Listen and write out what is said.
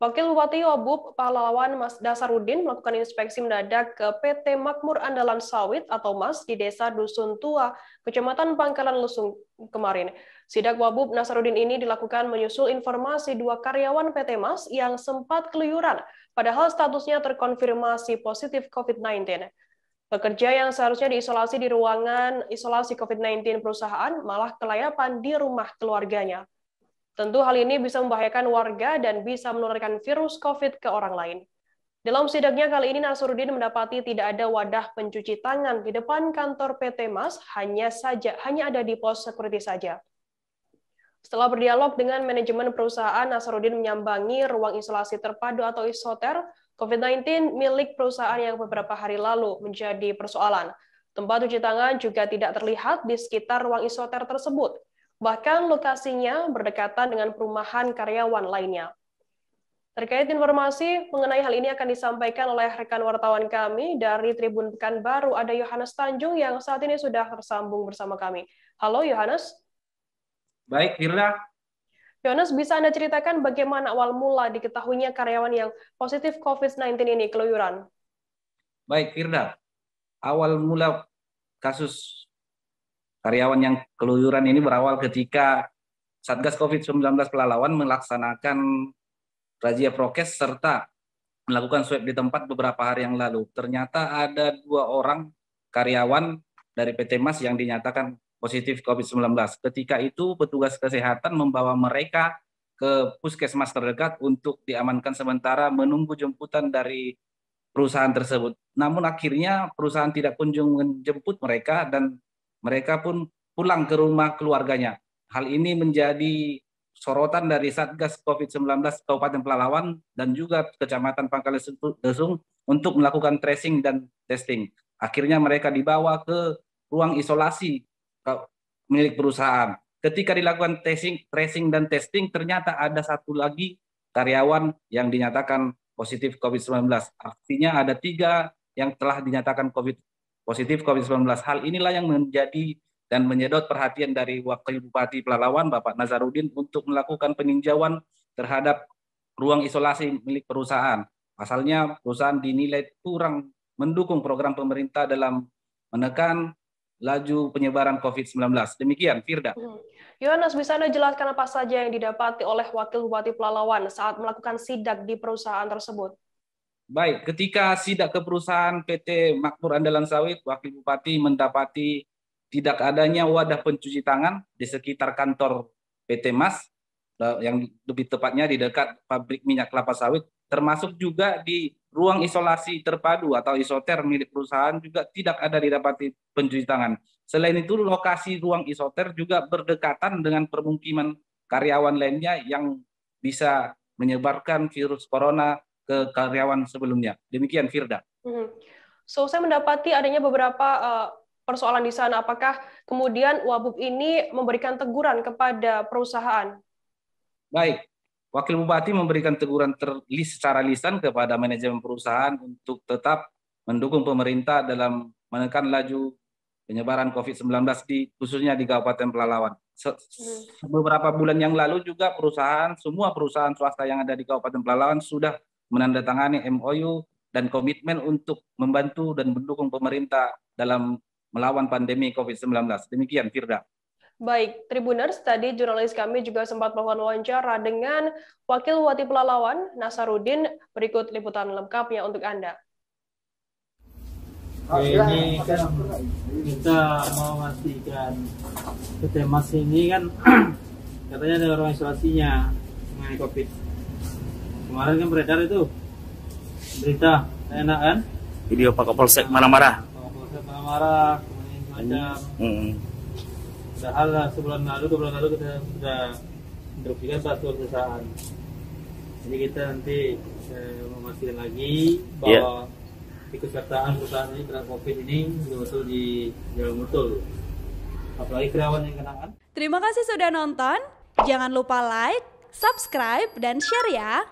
Wakil Bupati Wabub Pahlawan Mas Dasarudin melakukan inspeksi mendadak ke PT Makmur Andalan Sawit atau MAS di Desa Dusun Tua, Kecamatan Pangkalan Lusung kemarin. Sidak Wabub Nasarudin ini dilakukan menyusul informasi dua karyawan PT MAS yang sempat keluyuran, padahal statusnya terkonfirmasi positif COVID-19. Pekerja yang seharusnya diisolasi di ruangan isolasi COVID-19 perusahaan malah kelayapan di rumah keluarganya. Tentu hal ini bisa membahayakan warga dan bisa menularkan virus COVID ke orang lain. Dalam sidaknya kali ini Nasarudin mendapati tidak ada wadah pencuci tangan di depan kantor PT MAS, hanya ada di pos security saja. Setelah berdialog dengan manajemen perusahaan, Nasarudin menyambangi ruang isolasi terpadu atau isoter COVID-19 milik perusahaan yang beberapa hari lalu menjadi persoalan. Tempat cuci tangan juga tidak terlihat di sekitar ruang isoter tersebut. Bahkan lokasinya berdekatan dengan perumahan karyawan lainnya. Terkait informasi mengenai hal ini akan disampaikan oleh rekan wartawan kami dari Tribun Pekanbaru, ada Yohanes Tanjung yang saat ini sudah tersambung bersama kami. Halo Yohanes. Baik, Firda. Yohanes, bisa Anda ceritakan bagaimana awal mula diketahuinya karyawan yang positif COVID-19 ini keluyuran? Baik, Firda. Awal mula kasus karyawan yang keluyuran ini berawal ketika Satgas COVID-19 Pelalawan melaksanakan razia prokes serta melakukan swab di tempat beberapa hari yang lalu. Ternyata ada 2 orang karyawan dari PT MAS yang dinyatakan positif COVID-19. Ketika itu petugas kesehatan membawa mereka ke puskesmas terdekat untuk diamankan sementara menunggu jemputan dari perusahaan tersebut. Namun akhirnya perusahaan tidak kunjung menjemput mereka dan mereka pun pulang ke rumah keluarganya. Hal ini menjadi sorotan dari Satgas COVID-19 Kabupaten Pelalawan dan juga Kecamatan Pangkalan Lusung untuk melakukan tracing dan testing. Akhirnya mereka dibawa ke ruang isolasi milik perusahaan. Ketika dilakukan tracing dan testing, ternyata ada satu lagi karyawan yang dinyatakan positif COVID-19. Artinya ada 3 yang telah dinyatakan positif COVID-19. Hal inilah yang menjadi dan menyedot perhatian dari Wakil Bupati Pelalawan, Bapak Nazarudin, untuk melakukan peninjauan terhadap ruang isolasi milik perusahaan. Pasalnya perusahaan dinilai kurang mendukung program pemerintah dalam menekan laju penyebaran COVID-19. Demikian, Firda. Yohanes, bisa Anda jelaskan apa saja yang didapati oleh Wakil Bupati Pelalawan saat melakukan sidak di perusahaan tersebut? Baik, ketika sidak ke perusahaan PT Makmur Andalan Sawit, Wakil Bupati mendapati tidak adanya wadah pencuci tangan di sekitar kantor PT MAS, yang lebih tepatnya di dekat pabrik minyak kelapa sawit, termasuk juga di ruang isolasi terpadu atau isoter milik perusahaan juga tidak ada didapati pencuci tangan. Selain itu, lokasi ruang isoter juga berdekatan dengan permukiman karyawan lainnya yang bisa menyebarkan virus corona ke karyawan sebelumnya. Demikian, Firda. So, saya mendapati adanya beberapa persoalan di sana. Apakah kemudian Wabub ini memberikan teguran kepada perusahaan? Baik, Wakil Bupati memberikan teguran secara lisan kepada manajemen perusahaan untuk tetap mendukung pemerintah dalam menekan laju penyebaran COVID-19 khususnya di Kabupaten Pelalawan. Beberapa bulan yang lalu juga semua perusahaan swasta yang ada di Kabupaten Pelalawan sudah menandatangani MOU dan komitmen untuk membantu dan mendukung pemerintah dalam melawan pandemi COVID-19. Demikian, Firda. Baik, Tribuners, tadi jurnalis kami juga sempat melakukan wawancara dengan Wakil Bupati Pelalawan, Nasarudin. Berikut liputan lengkapnya untuk Anda. Ini kan kita mau memastikan PT MAS ini kan katanya ada ruang isolasinya mengenai COVID. Kemarin kan beredar itu berita, enak kan? Video Pak Kapolsek marah-marah. Kapolsek marah-marah, kemudian macam. Padahal sebulan lalu, 2 bulan lalu kita sudah mendistribusikan satu perusahaan. Jadi kita nanti memastikan lagi bahwa keikutsertaan perusahaan ini terhadap COVID ini betul-betul dijalankan betul. Apalagi karyawan yang kena kan. Terima kasih sudah nonton. Jangan lupa like, subscribe, dan share ya.